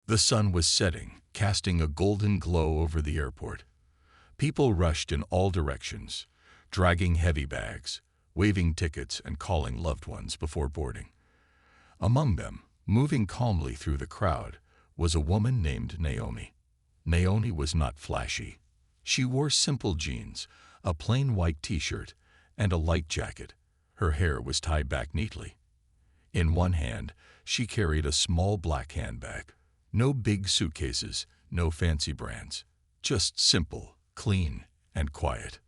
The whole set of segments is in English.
The sun was setting, casting a golden glow over the airport. People rushed in all directions, dragging heavy bags, waving tickets and calling loved ones before boarding. Among them, moving calmly through the crowd, was a woman named Naomi. Naomi was not flashy. She wore simple jeans, a plain white t-shirt, and a light jacket. Her hair was tied back neatly. In one hand, she carried a small black handbag. No big suitcases, no fancy brands. Just simple, clean, and quiet.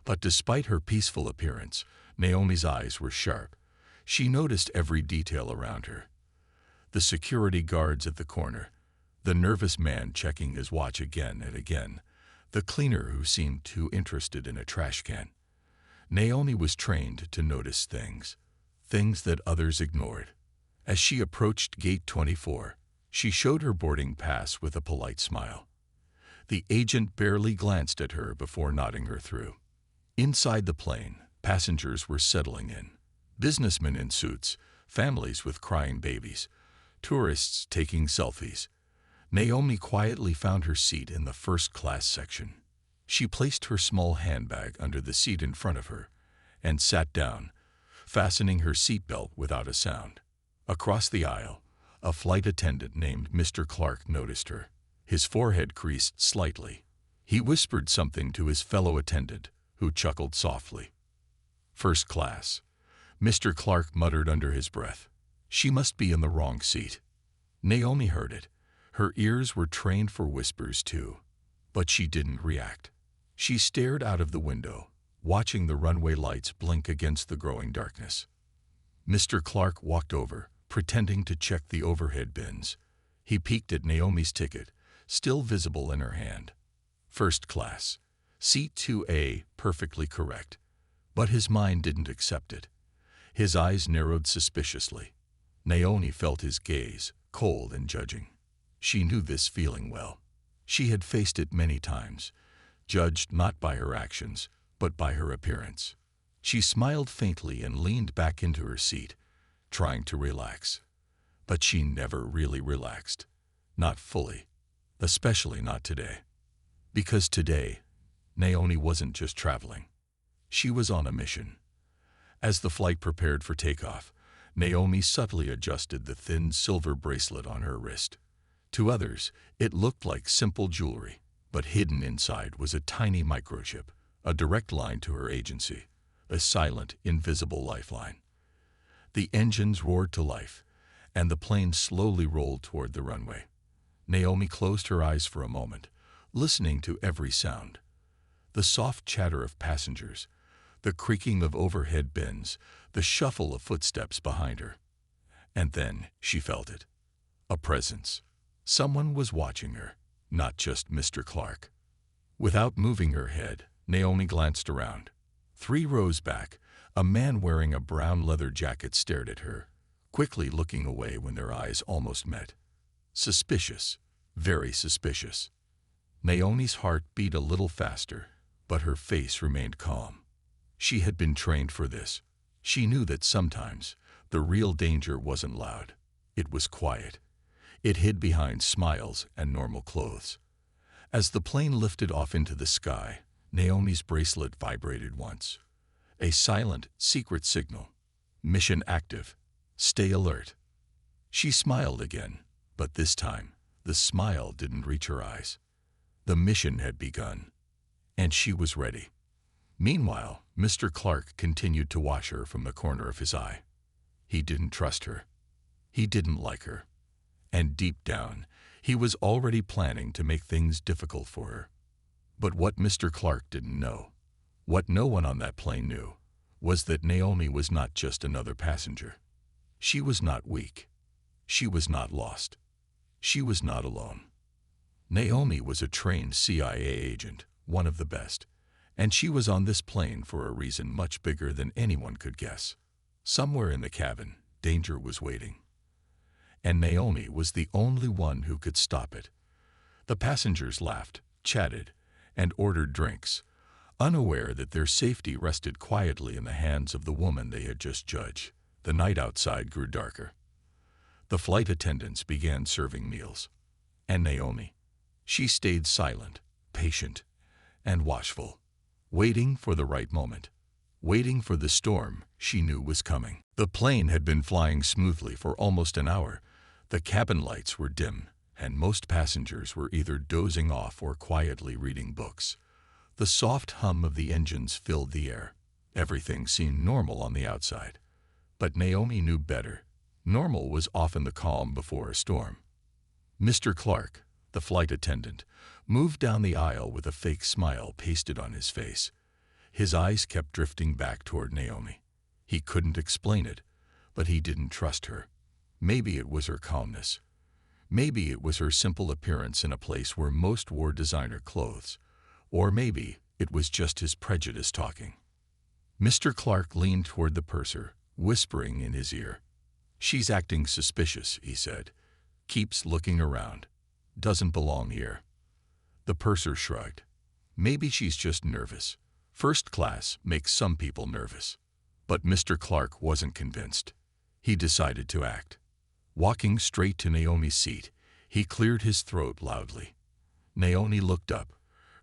But despite her peaceful appearance, Naomi's eyes were sharp. She noticed every detail around her. The security guards at the corner, the nervous man checking his watch again and again, the cleaner who seemed too interested in a trash can. Naomi was trained to notice things that others ignored. As she approached Gate 24, she showed her boarding pass with a polite smile. The agent barely glanced at her before nodding her through. Inside the plane, passengers were settling in. Businessmen in suits, families with crying babies, tourists taking selfies. Naomi quietly found her seat in the first-class section. She placed her small handbag under the seat in front of her and sat down, fastening her seatbelt without a sound. Across the aisle, a flight attendant named Mr. Clark noticed her. His forehead creased slightly. He whispered something to his fellow attendant, who chuckled softly. "First class," Mr. Clark muttered under his breath. "She must be in the wrong seat." Naomi heard it. Her ears were trained for whispers too. But she didn't react. She stared out of the window, watching the runway lights blink against the growing darkness. Mr. Clark walked over, pretending to check the overhead bins. He peeked at Naomi's ticket, still visible in her hand. First class. Seat 2A, perfectly correct. But his mind didn't accept it. His eyes narrowed suspiciously. Naomi felt his gaze, cold and judging. She knew this feeling well. She had faced it many times, judged not by her actions, but by her appearance. She smiled faintly and leaned back into her seat, trying to relax. But she never really relaxed. Not fully. Especially not today. Because today, Naomi wasn't just traveling. She was on a mission. As the flight prepared for takeoff, Naomi subtly adjusted the thin silver bracelet on her wrist. To others, it looked like simple jewelry, but hidden inside was a tiny microchip, a direct line to her agency, a silent, invisible lifeline. The engines roared to life, and the plane slowly rolled toward the runway. Naomi closed her eyes for a moment, listening to every sound. The soft chatter of passengers, the creaking of overhead bins, the shuffle of footsteps behind her. And then she felt it. A presence. Someone was watching her, not just Mr. Clark. Without moving her head, Naomi glanced around. 3 rows back, a man wearing a brown leather jacket stared at her, quickly looking away when their eyes almost met. Suspicious, very suspicious. Naomi's heart beat a little faster, but her face remained calm. She had been trained for this. She knew that sometimes the real danger wasn't loud. It was quiet. It hid behind smiles and normal clothes. As the plane lifted off into the sky, Naomi's bracelet vibrated once. A silent, secret signal. Mission active. Stay alert. She smiled again, but this time, the smile didn't reach her eyes. The mission had begun, and she was ready. Meanwhile, Mr. Clark continued to watch her from the corner of his eye. He didn't trust her. He didn't like her. And deep down, he was already planning to make things difficult for her. But what Mr. Clark didn't know, what no one on that plane knew, was that Naomi was not just another passenger. She was not weak. She was not lost. She was not alone. Naomi was a trained CIA agent, one of the best, and she was on this plane for a reason much bigger than anyone could guess. Somewhere in the cabin, danger was waiting. And Naomi was the only one who could stop it. The passengers laughed, chatted, and ordered drinks, unaware that their safety rested quietly in the hands of the woman they had just judged. The night outside grew darker. The flight attendants began serving meals. And Naomi? She stayed silent, patient, and watchful, waiting for the right moment, waiting for the storm she knew was coming. The plane had been flying smoothly for almost an hour. The cabin lights were dim, and most passengers were either dozing off or quietly reading books. The soft hum of the engines filled the air. Everything seemed normal on the outside. But Naomi knew better. Normal was often the calm before a storm. Mr. Clark, the flight attendant, moved down the aisle with a fake smile pasted on his face. His eyes kept drifting back toward Naomi. He couldn't explain it, but he didn't trust her. Maybe it was her calmness. Maybe it was her simple appearance in a place where most wore designer clothes. Or maybe it was just his prejudice talking. Mr. Clark leaned toward the purser, whispering in his ear. "She's acting suspicious," he said. "Keeps looking around. Doesn't belong here." The purser shrugged. "Maybe she's just nervous. First class makes some people nervous." But Mr. Clark wasn't convinced. He decided to act. Walking straight to Naomi's seat, he cleared his throat loudly. Naomi looked up,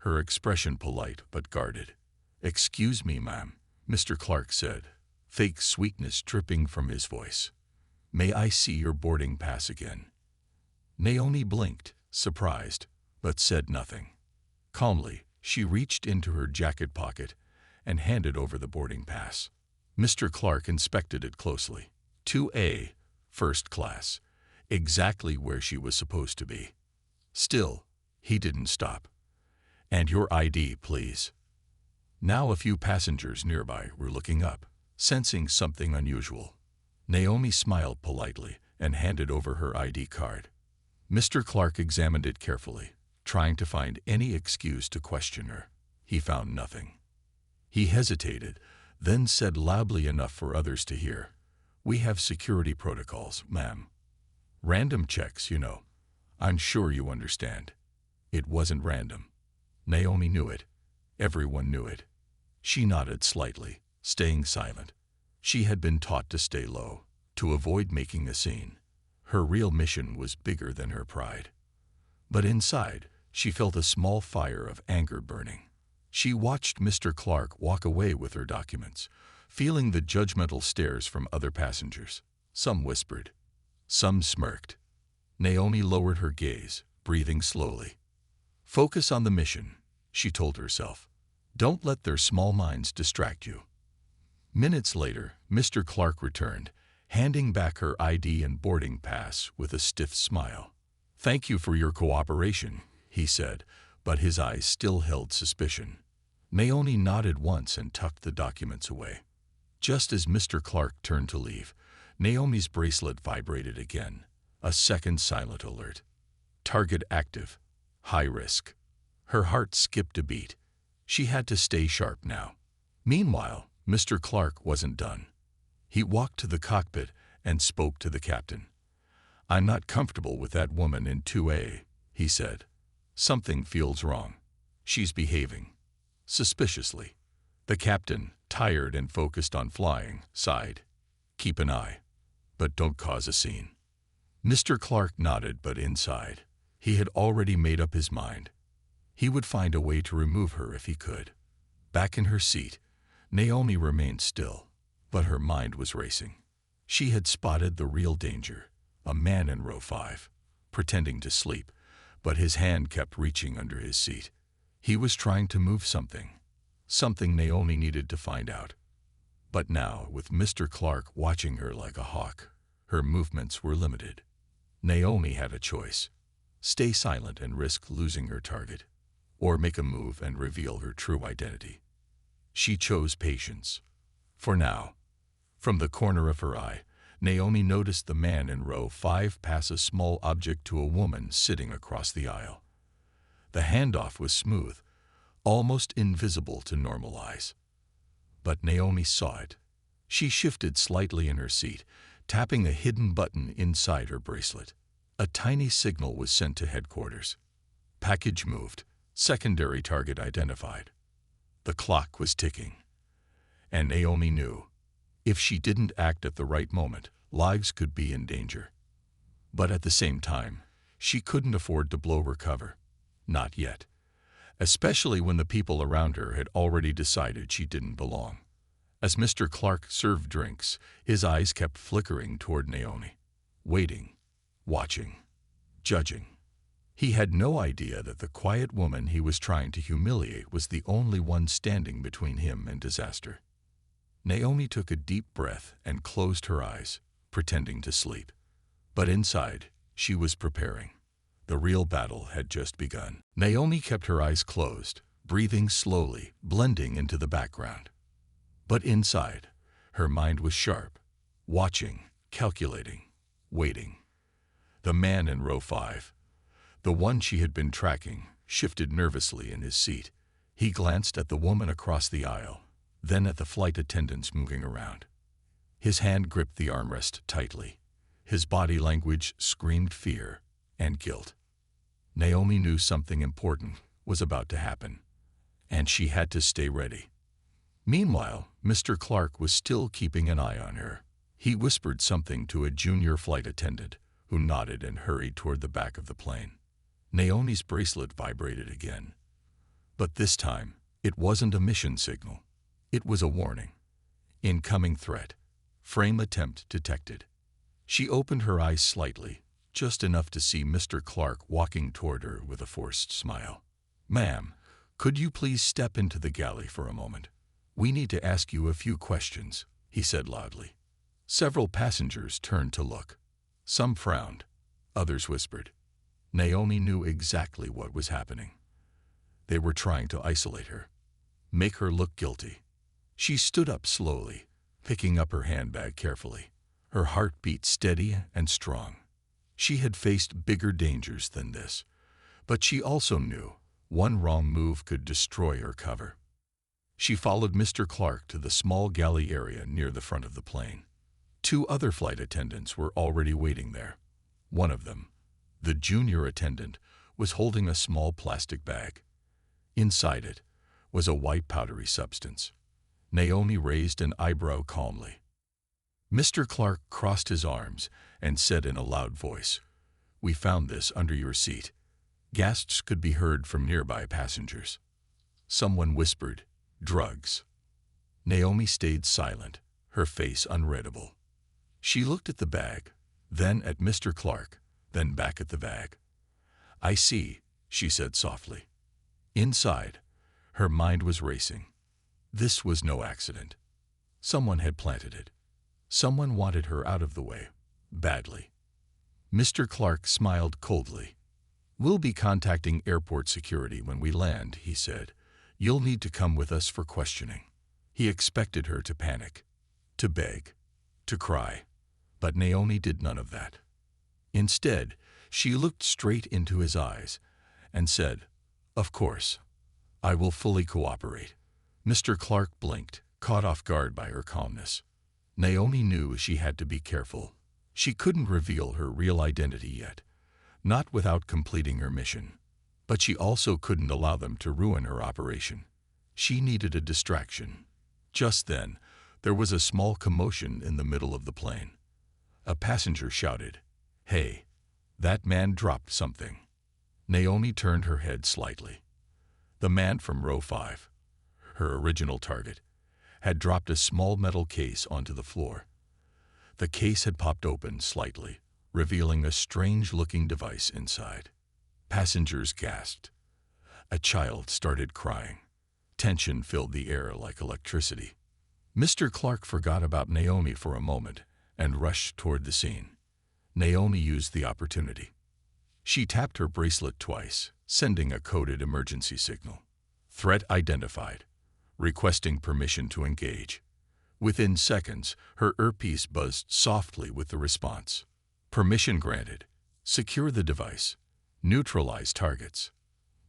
her expression polite but guarded. "Excuse me, ma'am," Mr. Clark said, fake sweetness dripping from his voice. "May I see your boarding pass again?" Naomi blinked, surprised, but said nothing. Calmly, she reached into her jacket pocket and handed over the boarding pass. Mr. Clark inspected it closely. 2A, first class, exactly where she was supposed to be. Still, he didn't stop. "And your ID, please." Now a few passengers nearby were looking up, sensing something unusual. Naomi smiled politely and handed over her ID card. Mr. Clark examined it carefully, trying to find any excuse to question her. He found nothing. He hesitated, then said loudly enough for others to hear, "We have security protocols, ma'am. Random checks, you know. I'm sure you understand." It wasn't random. Naomi knew it. Everyone knew it. She nodded slightly, staying silent. She had been taught to stay low, to avoid making a scene. Her real mission was bigger than her pride. But inside, she felt a small fire of anger burning. She watched Mr. Clark walk away with her documents, feeling the judgmental stares from other passengers. Some whispered. Some smirked. Naomi lowered her gaze, breathing slowly. "Focus on the mission," she told herself. "Don't let their small minds distract you." Minutes later, Mr. Clark returned, handing back her ID and boarding pass with a stiff smile. "Thank you for your cooperation," he said, but his eyes still held suspicion. Naomi nodded once and tucked the documents away. Just as Mr. Clark turned to leave, Naomi's bracelet vibrated again, a second silent alert. Target active. High risk. Her heart skipped a beat. She had to stay sharp now. Meanwhile, Mr. Clark wasn't done. He walked to the cockpit and spoke to the captain. "I'm not comfortable with that woman in 2A, he said. "Something feels wrong. She's behaving suspiciously." The captain, tired and focused on flying, sighed. "Keep an eye, but don't cause a scene." Mr. Clark nodded, but inside, he had already made up his mind. He would find a way to remove her if he could. Back in her seat, Naomi remained still, but her mind was racing. She had spotted the real danger, a man in row 5, pretending to sleep, but his hand kept reaching under his seat. He was trying to move something Naomi needed to find out. But now, with Mr. Clark watching her like a hawk, her movements were limited. Naomi had a choice: stay silent and risk losing her target, or make a move and reveal her true identity. She chose patience. For now. From the corner of her eye, Naomi noticed the man in row 5 pass a small object to a woman sitting across the aisle. The handoff was smooth, almost invisible to normal eyes. But Naomi saw it. She shifted slightly in her seat, tapping a hidden button inside her bracelet. A tiny signal was sent to headquarters. Package moved. Secondary target identified. The clock was ticking. And Naomi knew, if she didn't act at the right moment, lives could be in danger. But at the same time, She couldn't afford to blow her cover. Not yet. Especially when the people around her had already decided she didn't belong. As Mr. Clark served drinks, his eyes kept flickering toward Naomi. Waiting, watching, judging. He had no idea that the quiet woman he was trying to humiliate was the only one standing between him and disaster. Naomi took a deep breath and closed her eyes, pretending to sleep. But inside, she was preparing. The real battle had just begun. Naomi kept her eyes closed, breathing slowly, blending into the background. But inside, her mind was sharp, watching, calculating, waiting. The man in row 5, the one she had been tracking, shifted nervously in his seat. He glanced at the woman across the aisle, then at the flight attendants moving around. His hand gripped the armrest tightly. His body language screamed fear and guilt. Naomi knew something important was about to happen, and she had to stay ready. Meanwhile, Mr. Clark was still keeping an eye on her. He whispered something to a junior flight attendant, who nodded and hurried toward the back of the plane. Naomi's bracelet vibrated again. But this time, it wasn't a mission signal. It was a warning. Incoming threat. Frame attempt detected. She opened her eyes slightly, just enough to see Mr. Clark walking toward her with a forced smile. "Ma'am, could you please step into the galley for a moment? We need to ask you a few questions," he said loudly. Several passengers turned to look. Some frowned. Others whispered. Naomi knew exactly what was happening. They were trying to isolate her, make her look guilty. She stood up slowly, picking up her handbag carefully. Her heart beat steady and strong. She had faced bigger dangers than this, but she also knew one wrong move could destroy her cover. She followed Mr. Clark to the small galley area near the front of the plane. 2 other flight attendants were already waiting there. One of them, the junior attendant, was holding a small plastic bag. Inside it was a white powdery substance. Naomi raised an eyebrow calmly. Mr. Clark crossed his arms and said in a loud voice, "We found this under your seat." Gasps could be heard from nearby passengers. Someone whispered, "Drugs." Naomi stayed silent, her face unreadable. She looked at the bag, then at Mr. Clark, then back at the bag. "I see," she said softly. Inside, her mind was racing. This was no accident. Someone had planted it. Someone wanted her out of the way, badly. Mr. Clark smiled coldly. "We'll be contacting airport security when we land," he said. "You'll need to come with us for questioning." He expected her to panic, to beg, to cry, but Naomi did none of that. Instead, she looked straight into his eyes and said, "Of course, I will fully cooperate." Mr. Clark blinked, caught off guard by her calmness. Naomi knew she had to be careful. She couldn't reveal her real identity yet, not without completing her mission. But she also couldn't allow them to ruin her operation. She needed a distraction. Just then, there was a small commotion in the middle of the plane. A passenger shouted, "Hey, that man dropped something." Naomi turned her head slightly. The man from row 5, her original target, had dropped a small metal case onto the floor. The case had popped open slightly, revealing a strange-looking device inside. Passengers gasped. A child started crying. Tension filled the air like electricity. Mr. Clark forgot about Naomi for a moment and rushed toward the scene. Naomi used the opportunity. She tapped her bracelet twice, sending a coded emergency signal. Threat identified. Requesting permission to engage. Within seconds, her earpiece buzzed softly with the response. Permission granted. Secure the device. Neutralize targets.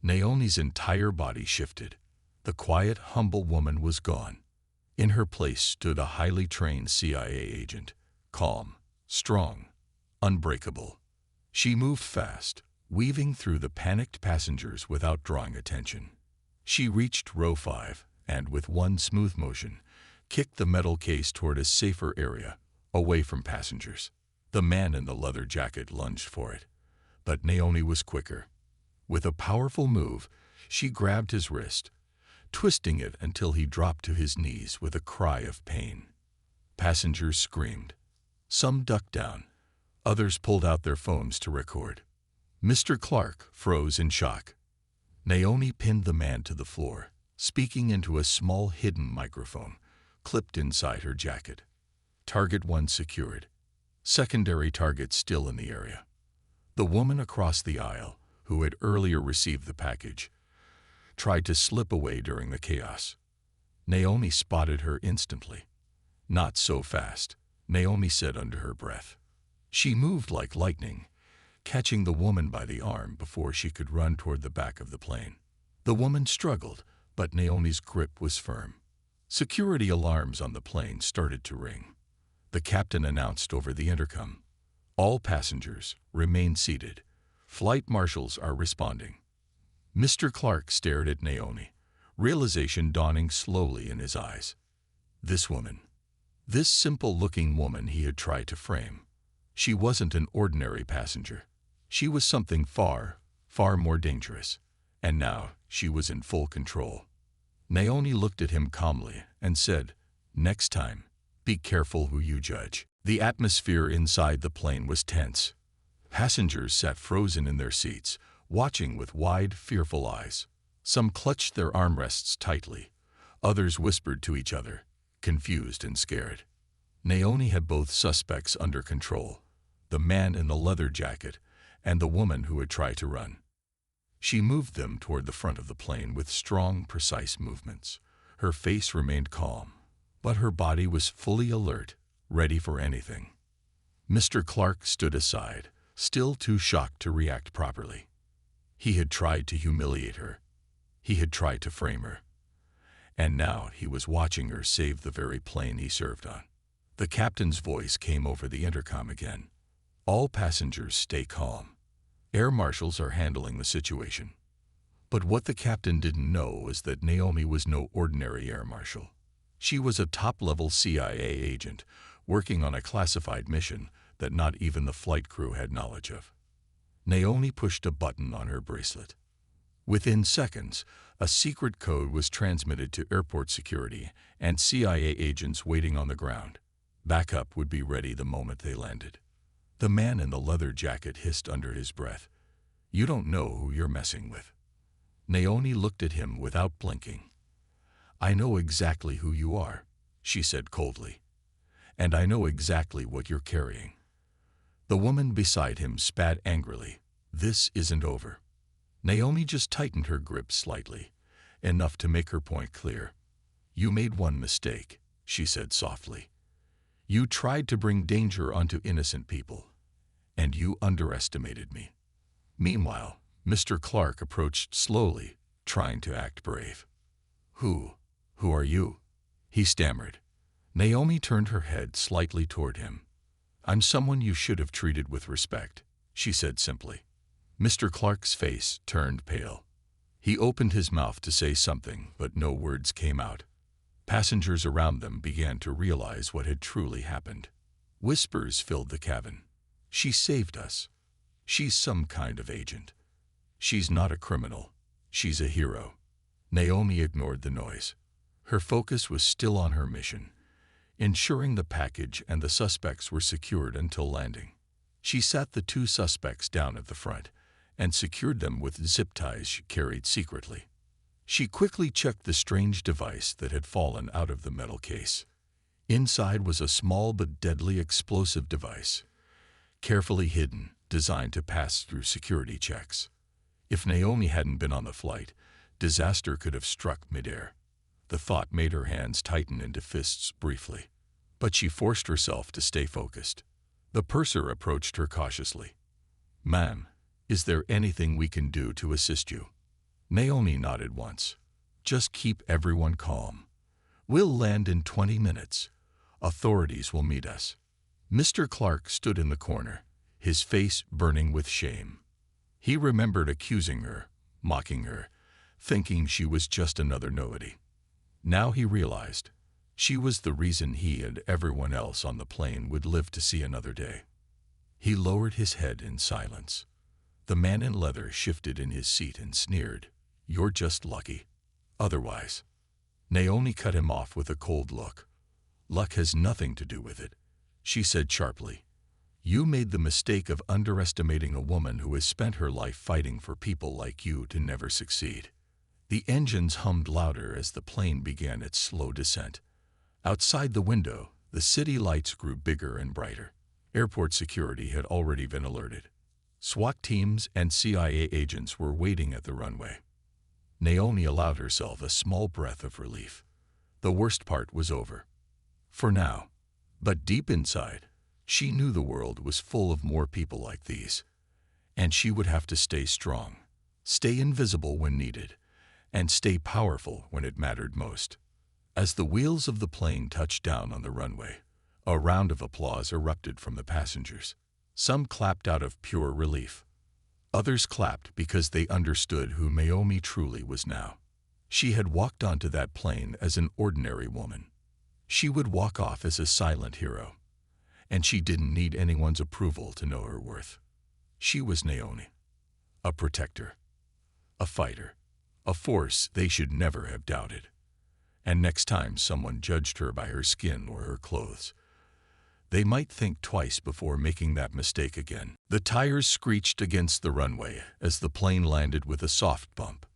Naomi's entire body shifted. The quiet, humble woman was gone. In her place stood a highly trained CIA agent, calm, strong, unbreakable. She moved fast, weaving through the panicked passengers without drawing attention. She reached row 5 and, with one smooth motion, kicked the metal case toward a safer area, away from passengers. The man in the leather jacket lunged for it, But Naomi was quicker. With a powerful move, she grabbed his wrist, twisting it until he dropped to his knees with a cry of pain. Passengers screamed. Some ducked down. Others pulled out their phones to record. Mr. Clark froze in shock. Naomi pinned the man to the floor, speaking into a small hidden microphone clipped inside her jacket. Target 1 secured. Secondary targets still in the area. The woman across the aisle, who had earlier received the package, tried to slip away during the chaos. Naomi spotted her instantly. Not so fast, Naomi said under her breath. She moved like lightning, catching the woman by the arm before she could run toward the back of the plane. The woman struggled, but Naomi's grip was firm. Security alarms on the plane started to ring. The captain announced over the intercom, "All passengers, remain seated. Flight marshals are responding." Mr. Clark stared at Naomi, realization dawning slowly in his eyes. This woman, this simple-looking woman he had tried to frame, she wasn't an ordinary passenger. She was something far, far more dangerous, and now she was in full control. Naomi looked at him calmly and said, "Next time, be careful who you judge." The atmosphere inside the plane was tense. Passengers sat frozen in their seats, watching with wide, fearful eyes. Some clutched their armrests tightly. Others whispered to each other, confused and scared. Naomi had both suspects under control, the man in the leather jacket and the woman who had tried to run. She moved them toward the front of the plane with strong, precise movements. Her face remained calm, but her body was fully alert, ready for anything. Mr. Clark stood aside, still too shocked to react properly. He had tried to humiliate her. He had tried to frame her. And now he was watching her save the very plane he served on. The captain's voice came over the intercom again. "All passengers stay calm. Air marshals are handling the situation." But what the captain didn't know was that Naomi was no ordinary air marshal. She was a top-level CIA agent working on a classified mission that not even the flight crew had knowledge of. Naomi pushed a button on her bracelet. Within seconds, a secret code was transmitted to airport security and CIA agents waiting on the ground. Backup would be ready the moment they landed. The man in the leather jacket hissed under his breath, "You don't know who you're messing with." Naomi looked at him without blinking. "I know exactly who you are," she said coldly. "And I know exactly what you're carrying." The woman beside him spat angrily. "This isn't over." Naomi just tightened her grip slightly, enough to make her point clear. "You made one mistake," she said softly. "You tried to bring danger onto innocent people, and you underestimated me." Meanwhile, Mr. Clark approached slowly, trying to act brave. Who are you?" he stammered. Naomi turned her head slightly toward him. "I'm someone you should have treated with respect," she said simply. Mr. Clark's face turned pale. He opened his mouth to say something, but no words came out. Passengers around them began to realize what had truly happened. Whispers filled the cabin. "She saved us. She's some kind of agent. She's not a criminal. She's a hero." Naomi ignored the noise. Her focus was still on her mission, ensuring the package and the suspects were secured until landing. She sat the two suspects down at the front and secured them with zip ties she carried secretly. She quickly checked the strange device that had fallen out of the metal case. Inside was a small but deadly explosive device, carefully hidden, designed to pass through security checks. If Naomi hadn't been on the flight, disaster could have struck midair. The thought made her hands tighten into fists briefly, but she forced herself to stay focused. The purser approached her cautiously. "Ma'am, is there anything we can do to assist you?" Naomi nodded once. "Just keep everyone calm. We'll land in 20 minutes. Authorities will meet us." Mr. Clark stood in the corner, his face burning with shame. He remembered accusing her, mocking her, thinking she was just another nobody. Now he realized she was the reason he and everyone else on the plane would live to see another day. He lowered his head in silence. The man in leather shifted in his seat and sneered. "You're just lucky. Otherwise." Naomi cut him off with a cold look. "Luck has nothing to do with it," she said sharply. "You made the mistake of underestimating a woman who has spent her life fighting for people like you to never succeed." The engines hummed louder as the plane began its slow descent. Outside the window, the city lights grew bigger and brighter. Airport security had already been alerted. SWAT teams and CIA agents were waiting at the runway. Naomi allowed herself a small breath of relief. The worst part was over. For now. But deep inside, she knew the world was full of more people like these. And she would have to stay strong, stay invisible when needed, and stay powerful when it mattered most. As the wheels of the plane touched down on the runway, a round of applause erupted from the passengers. Some clapped out of pure relief. Others clapped because they understood who Naomi truly was now. She had walked onto that plane as an ordinary woman. She would walk off as a silent hero. And she didn't need anyone's approval to know her worth. She was Naomi. A protector. A fighter. A force they should never have doubted. And next time someone judged her by her skin or her clothes, they might think twice before making that mistake again. The tires screeched against the runway as the plane landed with a soft bump.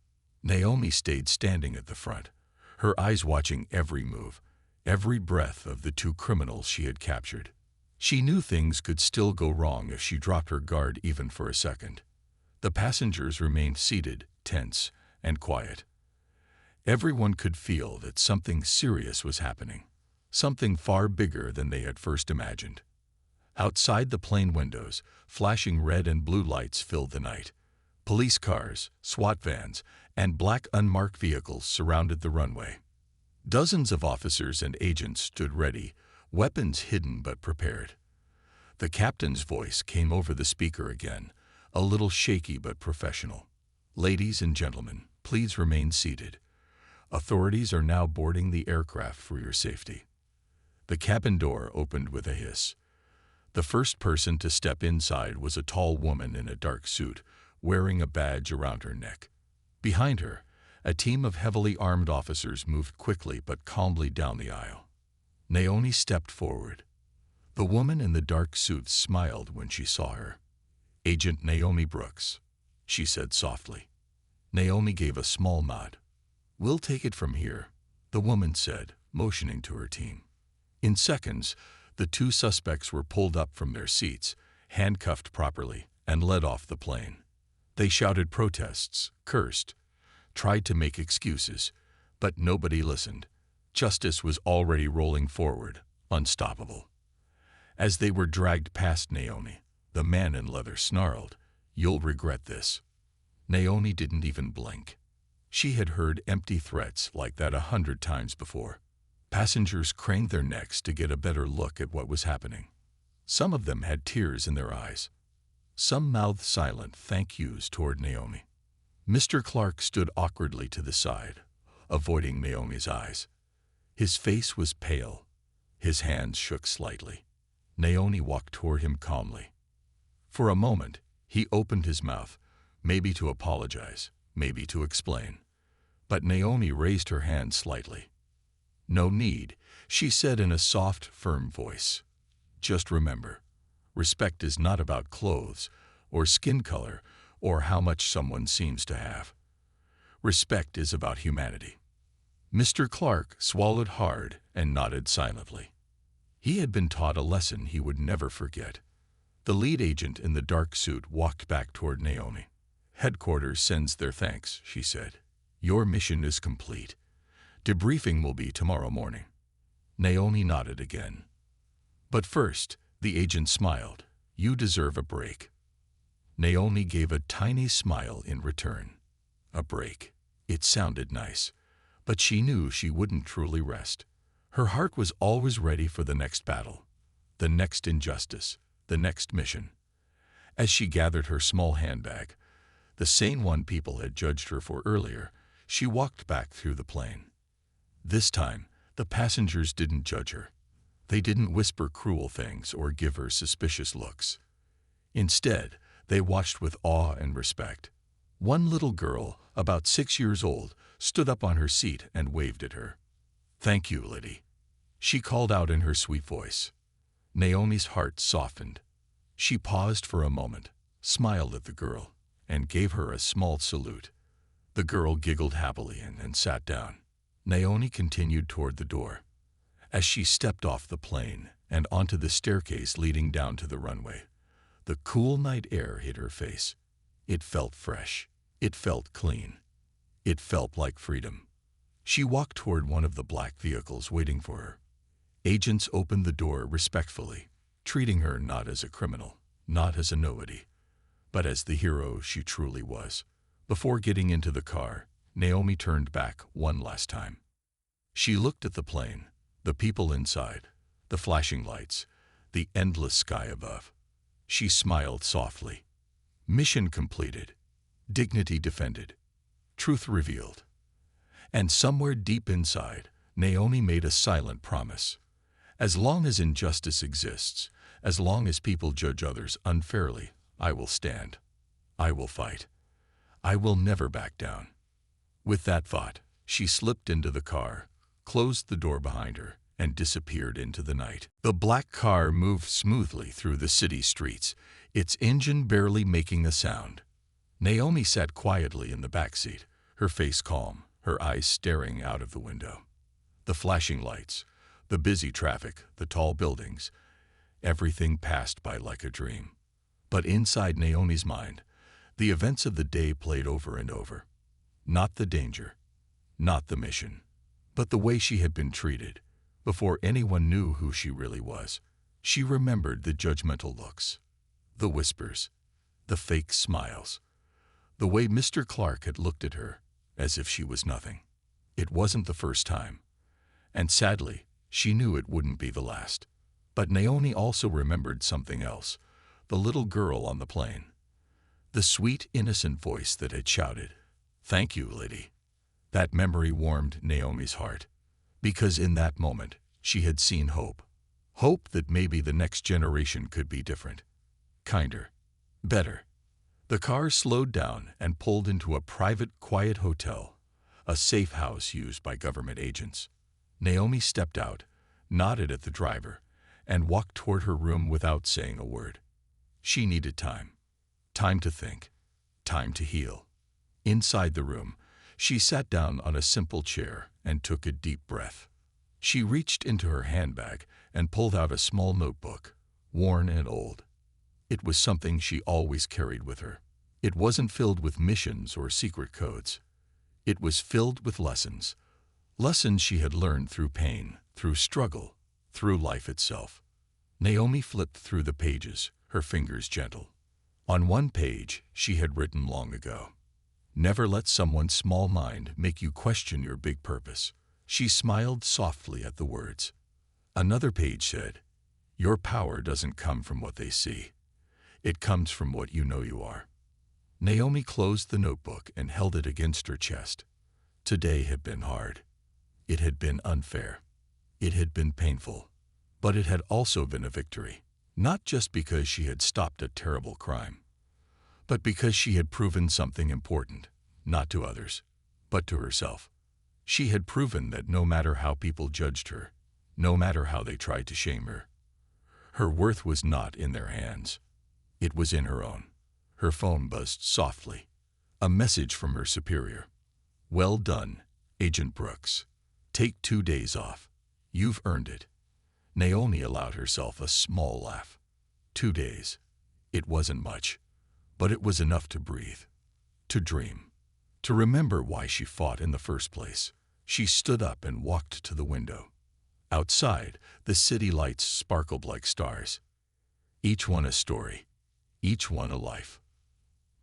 Naomi stayed standing at the front, her eyes watching every move, every breath of the two criminals she had captured. She knew things could still go wrong if she dropped her guard even for a second. The passengers remained seated, tense, and quiet. Everyone could feel that something serious was happening, something far bigger than they had first imagined. Outside the plane windows, flashing red and blue lights filled the night. Police cars, SWAT vans, and black unmarked vehicles surrounded the runway. Dozens of officers and agents stood ready, weapons hidden but prepared. The captain's voice came over the speaker again, a little shaky but professional. "Ladies and gentlemen, please remain seated. Authorities are now boarding the aircraft for your safety." The cabin door opened with a hiss. The first person to step inside was a tall woman in a dark suit, wearing a badge around her neck. Behind her, a team of heavily armed officers moved quickly but calmly down the aisle. Naomi stepped forward. The woman in the dark suit smiled when she saw her. "Agent Naomi Brooks," she said softly. Naomi gave a small nod. "We'll take it from here," the woman said, motioning to her team. In seconds, the two suspects were pulled up from their seats, handcuffed properly, and led off the plane. They shouted protests, cursed, tried to make excuses, but nobody listened. Justice was already rolling forward, unstoppable. As they were dragged past Naomi, the man in leather snarled, "You'll regret this." Naomi didn't even blink. She had heard empty threats like that 100 times before. Passengers craned their necks to get a better look at what was happening. Some of them had tears in their eyes. Some mouthed silent thank yous toward Naomi. Mr. Clark stood awkwardly to the side, avoiding Naomi's eyes. His face was pale. His hands shook slightly. Naomi walked toward him calmly. For a moment, he opened his mouth, maybe to apologize, maybe to explain. But Naomi raised her hand slightly. "No need," she said in a soft, firm voice. "Just remember, respect is not about clothes or skin color or how much someone seems to have. Respect is about humanity." Mr. Clark swallowed hard and nodded silently. He had been taught a lesson he would never forget. The lead agent in the dark suit walked back toward Naomi. "Headquarters sends their thanks," she said. "Your mission is complete. Debriefing will be tomorrow morning." Naomi nodded again. "But first," the agent smiled, "you deserve a break." Naomi gave a tiny smile in return. A break. It sounded nice, but she knew she wouldn't truly rest. Her heart was always ready for the next battle, the next injustice, the next mission. As she gathered her small handbag, the same one people had judged her for earlier, she walked back through the plane. This time, the passengers didn't judge her. They didn't whisper cruel things or give her suspicious looks. Instead, They watched with awe and respect. One little girl, about 6 years old, stood up on her seat and waved at her. "Thank you, Liddy," she called out in her sweet voice. Naomi's heart softened. She paused for a moment, smiled at the girl, and gave her a small salute. The girl giggled happily and sat down. Naomi continued toward the door. As she stepped off the plane and onto the staircase leading down to the runway, the cool night air hit her face. It felt fresh. It felt clean. It felt like freedom. She walked toward one of the black vehicles waiting for her. Agents opened the door respectfully, treating her not as a criminal, not as a nobody, but as the hero she truly was. Before getting into the car, Naomi turned back one last time. She looked at the plane, the people inside, the flashing lights, the endless sky above. She smiled softly. Mission completed. Dignity defended. Truth revealed. And somewhere deep inside, Naomi made a silent promise. As long as injustice exists, as long as people judge others unfairly, I will stand. I will fight. I will never back down. With that thought, she slipped into the car, closed the door behind her, and disappeared into the night. The black car moved smoothly through the city streets, its engine barely making a sound. Naomi sat quietly in the back seat, her face calm, her eyes staring out of the window. The flashing lights, the busy traffic, the tall buildings, everything passed by like a dream. But inside Naomi's mind, the events of the day played over and over. Not the danger, not the mission, but the way she had been treated. Before anyone knew who she really was, she remembered the judgmental looks, the whispers, the fake smiles, the way Mr. Clark had looked at her as if she was nothing. It wasn't the first time, and sadly, she knew it wouldn't be the last. But Naomi also remembered something else, the little girl on the plane. The sweet, innocent voice that had shouted, "Thank you, Liddy." That memory warmed Naomi's heart, because in that moment, she had seen hope. Hope that maybe the next generation could be different, kinder, better. The car slowed down and pulled into a private, quiet hotel, a safe house used by government agents. Naomi stepped out, nodded at the driver, and walked toward her room without saying a word. She needed time. Time to think. Time to heal. Inside the room, she sat down on a simple chair and took a deep breath. She reached into her handbag and pulled out a small notebook, worn and old. It was something she always carried with her. It wasn't filled with missions or secret codes. It was filled with lessons. Lessons she had learned through pain, through struggle, through life itself. Naomi flipped through the pages, her fingers gentle. On one page, she had written long ago, "Never let someone's small mind make you question your big purpose." She smiled softly at the words. Another page said, "Your power doesn't come from what they see. It comes from what you know you are." Naomi closed the notebook and held it against her chest. Today had been hard. It had been unfair. It had been painful. But it had also been a victory. Not just because she had stopped a terrible crime, but because she had proven something important, not to others, but to herself. She had proven that no matter how people judged her, no matter how they tried to shame her, her worth was not in their hands. It was in her own. Her phone buzzed softly. A message from her superior. "Well done, Agent Brooks. Take 2 days off. You've earned it." Naomi allowed herself a small laugh. 2 days. It wasn't much, but it was enough to breathe, to dream, to remember why she fought in the first place. She stood up and walked to the window. Outside, the city lights sparkled like stars. Each one a story, each one a life.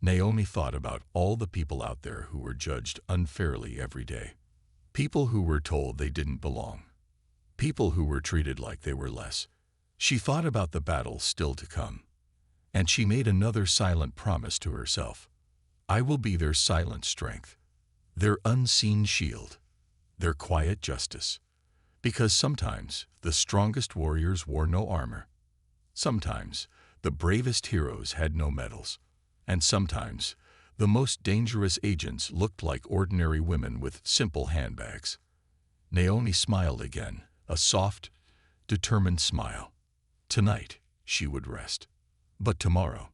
Naomi thought about all the people out there who were judged unfairly every day. People who were told they didn't belong. People who were treated like they were less. She thought about the battle still to come. And she made another silent promise to herself. I will be their silent strength, their unseen shield, their quiet justice. Because sometimes the strongest warriors wore no armor. Sometimes the bravest heroes had no medals. And sometimes, the most dangerous agents looked like ordinary women with simple handbags. Naomi smiled again, a soft, determined smile. Tonight, she would rest. But tomorrow,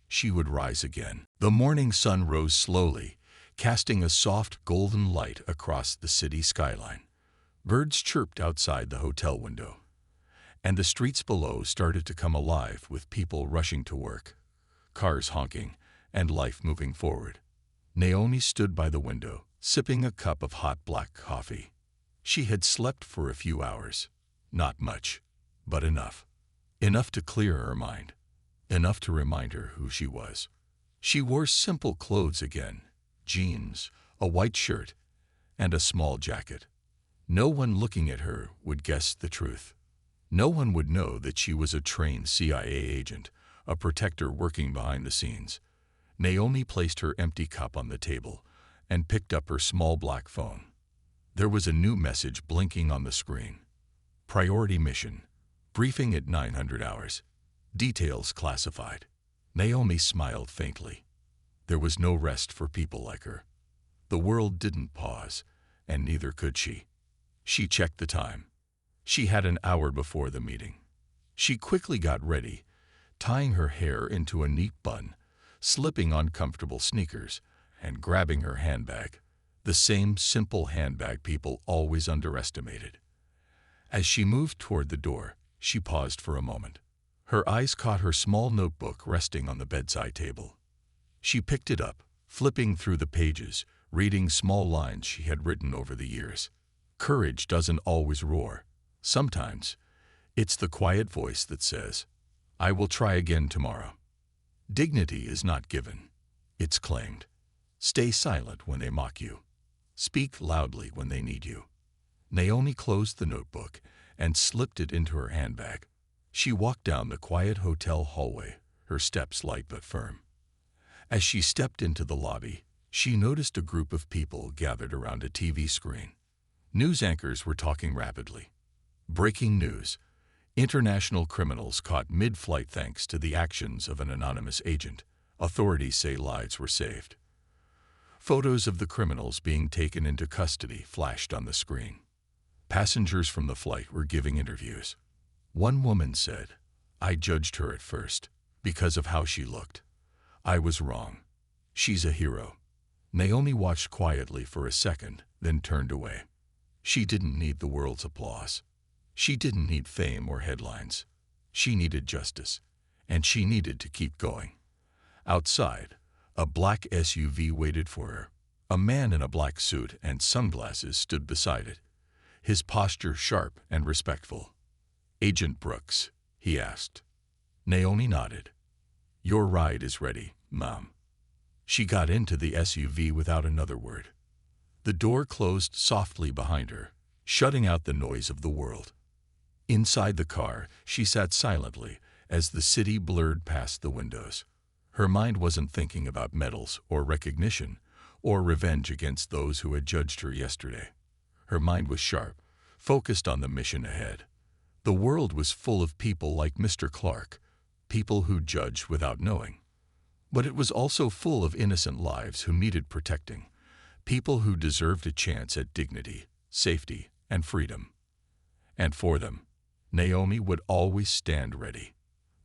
she would rise again. The morning sun rose slowly, casting a soft golden light across the city skyline. Birds chirped outside the hotel window, and the streets below started to come alive with people rushing to work, cars honking, and life moving forward. Naomi stood by the window, sipping a cup of hot black coffee. She had slept for a few hours. Not much, but enough. Enough to clear her mind. Enough to remind her who she was. She wore simple clothes again, jeans, a white shirt, and a small jacket. No one looking at her would guess the truth. No one would know that she was a trained CIA agent, a protector working behind the scenes. Naomi placed her empty cup on the table and picked up her small black phone. There was a new message blinking on the screen. Priority mission. Briefing at 900 hours. Details classified. Naomi smiled faintly. There was no rest for people like her. The world didn't pause, and neither could she. She checked the time. She had an hour before the meeting. She quickly got ready, tying her hair into a neat bun, slipping on comfortable sneakers, and grabbing her handbag, the same simple handbag people always underestimated. As she moved toward the door, she paused for a moment. Her eyes caught her small notebook resting on the bedside table. She picked it up, flipping through the pages, reading small lines she had written over the years. Courage doesn't always roar. Sometimes, it's the quiet voice that says, "I will try again tomorrow." Dignity is not given. It's claimed. Stay silent when they mock you. Speak loudly when they need you. Naomi closed the notebook and slipped it into her handbag. She walked down the quiet hotel hallway, her steps light but firm. As she stepped into the lobby, she noticed a group of people gathered around a TV screen. News anchors were talking rapidly. Breaking news. International criminals caught mid-flight thanks to the actions of an anonymous agent. Authorities say lives were saved. Photos of the criminals being taken into custody flashed on the screen. Passengers from the flight were giving interviews. One woman said, "I judged her at first, because of how she looked. I was wrong. She's a hero." Naomi watched quietly for a second, then turned away. She didn't need the world's applause. She didn't need fame or headlines. She needed justice, and she needed to keep going. Outside, a black SUV waited for her. A man in a black suit and sunglasses stood beside it, his posture sharp and respectful. "Agent Brooks," he asked. Naomi nodded. "Your ride is ready, Mom." She got into the SUV without another word. The door closed softly behind her, shutting out the noise of the world. Inside the car, she sat silently as the city blurred past the windows. Her mind wasn't thinking about medals or recognition or revenge against those who had judged her yesterday. Her mind was sharp, focused on the mission ahead. The world was full of people like Mr. Clark, people who judged without knowing. But it was also full of innocent lives who needed protecting, people who deserved a chance at dignity, safety, and freedom. And for them, Naomi would always stand ready.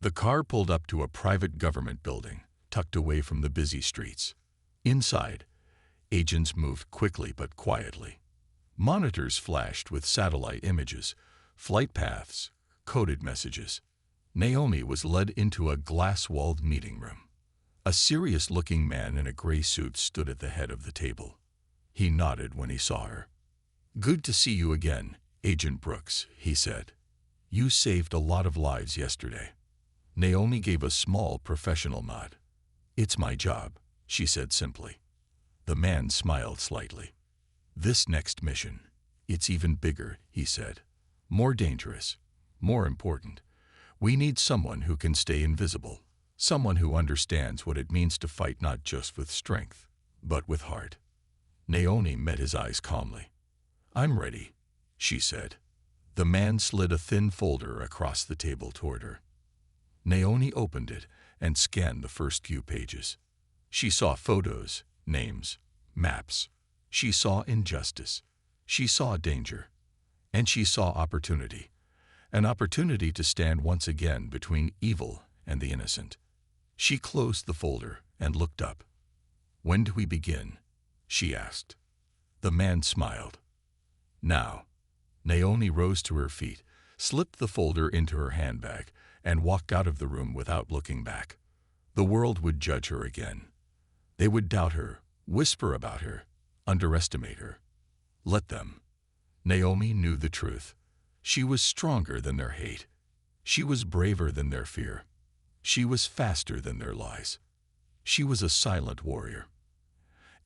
The car pulled up to a private government building, tucked away from the busy streets. Inside, agents moved quickly but quietly. Monitors flashed with satellite images, flight paths, coded messages. Naomi was led into a glass-walled meeting room. A serious-looking man in a gray suit stood at the head of the table. He nodded when he saw her. "Good to see you again, Agent Brooks," he said. "You saved a lot of lives yesterday." Naomi gave a small professional nod. "It's my job," she said simply. The man smiled slightly. "This next mission, it's even bigger," he said. "More dangerous, more important. We need someone who can stay invisible, someone who understands what it means to fight not just with strength, but with heart." Naomi met his eyes calmly. "I'm ready," she said. The man slid a thin folder across the table toward her. Naomi opened it and scanned the first few pages. She saw photos, names, maps. She saw injustice. She saw danger. And she saw opportunity. An opportunity to stand once again between evil and the innocent. She closed the folder and looked up. "When do we begin?" she asked. The man smiled. "Now." Naomi rose to her feet, slipped the folder into her handbag, and walked out of the room without looking back. The world would judge her again. They would doubt her, whisper about her, underestimate her. Let them. Naomi knew the truth. She was stronger than their hate. She was braver than their fear. She was faster than their lies. She was a silent warrior.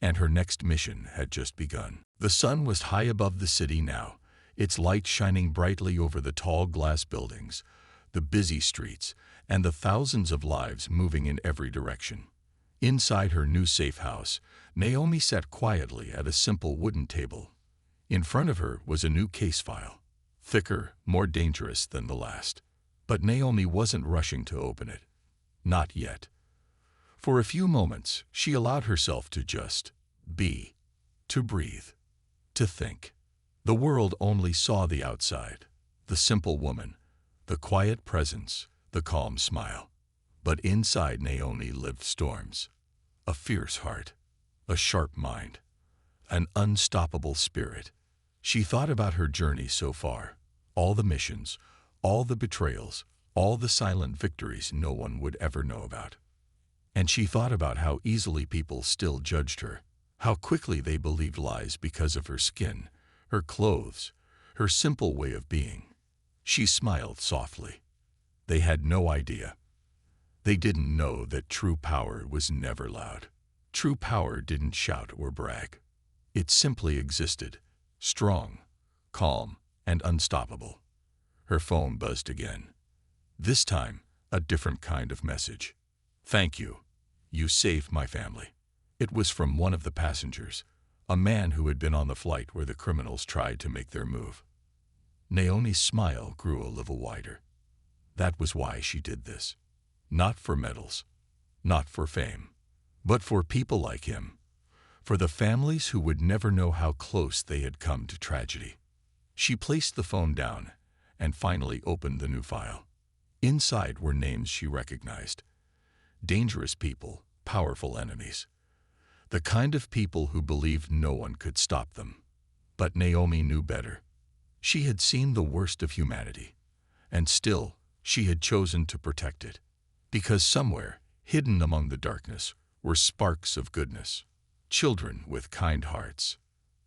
And her next mission had just begun. The sun was high above the city now, its light shining brightly over the tall glass buildings, the busy streets, and the thousands of lives moving in every direction. Inside her new safe house, Naomi sat quietly at a simple wooden table. In front of her was a new case file, thicker, more dangerous than the last. But Naomi wasn't rushing to open it. Not yet. For a few moments, she allowed herself to just be, to breathe, to think. The world only saw the outside, the simple woman, the quiet presence, the calm smile. But inside Naomi lived storms, a fierce heart, a sharp mind, an unstoppable spirit. She thought about her journey so far, all the missions, all the betrayals, all the silent victories no one would ever know about. And she thought about how easily people still judged her, how quickly they believed lies because of her skin, her clothes, her simple way of being. She smiled softly. They had no idea. They didn't know that true power was never loud. True power didn't shout or brag. It simply existed, strong, calm, and unstoppable. Her phone buzzed again. This time, a different kind of message. "Thank you. You saved my family." It was from one of the passengers, a man who had been on the flight where the criminals tried to make their move. Naomi's smile grew a little wider. That was why she did this. Not for medals, not for fame, but for people like him, for the families who would never know how close they had come to tragedy. She placed the phone down and finally opened the new file. Inside were names she recognized. Dangerous people, powerful enemies. The kind of people who believed no one could stop them. But Naomi knew better. She had seen the worst of humanity, and still she had chosen to protect it. Because somewhere, hidden among the darkness, were sparks of goodness. Children with kind hearts.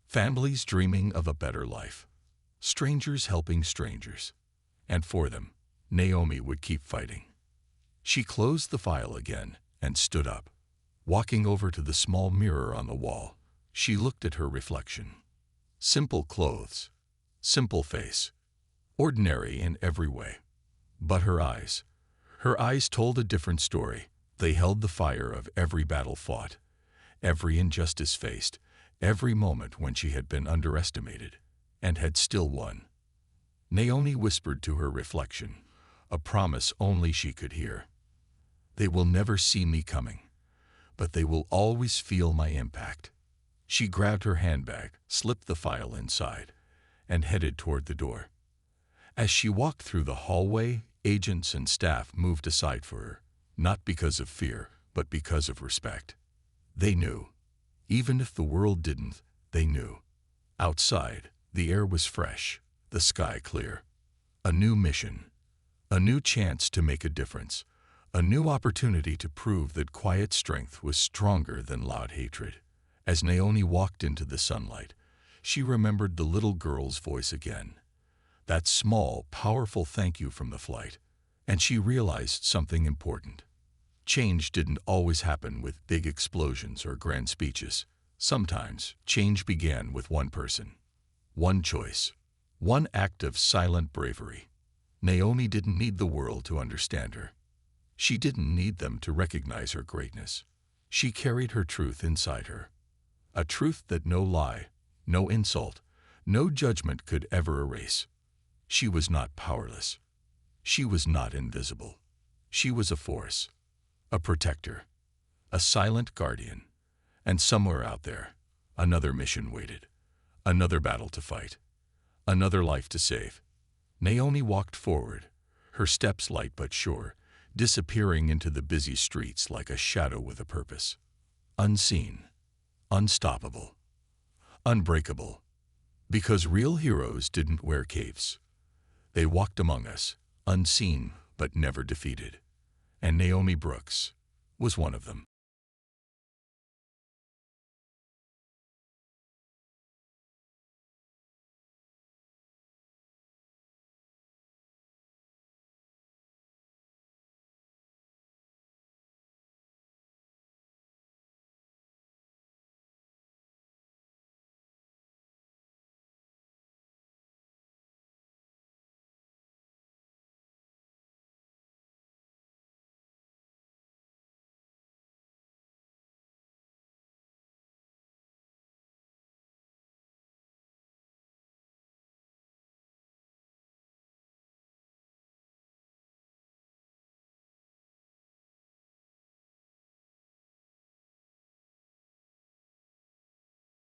Families dreaming of a better life. Strangers helping strangers. And for them, Naomi would keep fighting. She closed the file again and stood up. Walking over to the small mirror on the wall, she looked at her reflection. Simple clothes, simple face, ordinary in every way. But her eyes told a different story. They held the fire of every battle fought, every injustice faced, every moment when she had been underestimated, and had still won. Naomi whispered to her reflection, a promise only she could hear. "They will never see me coming, but they will always feel my impact." She grabbed her handbag, slipped the file inside, and headed toward the door. As she walked through the hallway, agents and staff moved aside for her, not because of fear, but because of respect. They knew. Even if the world didn't, they knew. Outside, the air was fresh, the sky clear. A new mission, a new chance to make a difference, a new opportunity to prove that quiet strength was stronger than loud hatred. As Naomi walked into the sunlight, she remembered the little girl's voice again. That small, powerful thank you from the flight, and she realized something important. Change didn't always happen with big explosions or grand speeches. Sometimes, change began with one person, one choice, one act of silent bravery. Naomi didn't need the world to understand her. She didn't need them to recognize her greatness. She carried her truth inside her, a truth that no lie, no insult, no judgment could ever erase. She was not powerless. She was not invisible. She was a force, a protector, a silent guardian, and somewhere out there, another mission waited, another battle to fight, another life to save. Naomi walked forward, her steps light but sure, disappearing into the busy streets like a shadow with a purpose. Unseen, unstoppable, unbreakable. Because real heroes didn't wear capes. They walked among us, unseen but never defeated. And Naomi Brooks was one of them.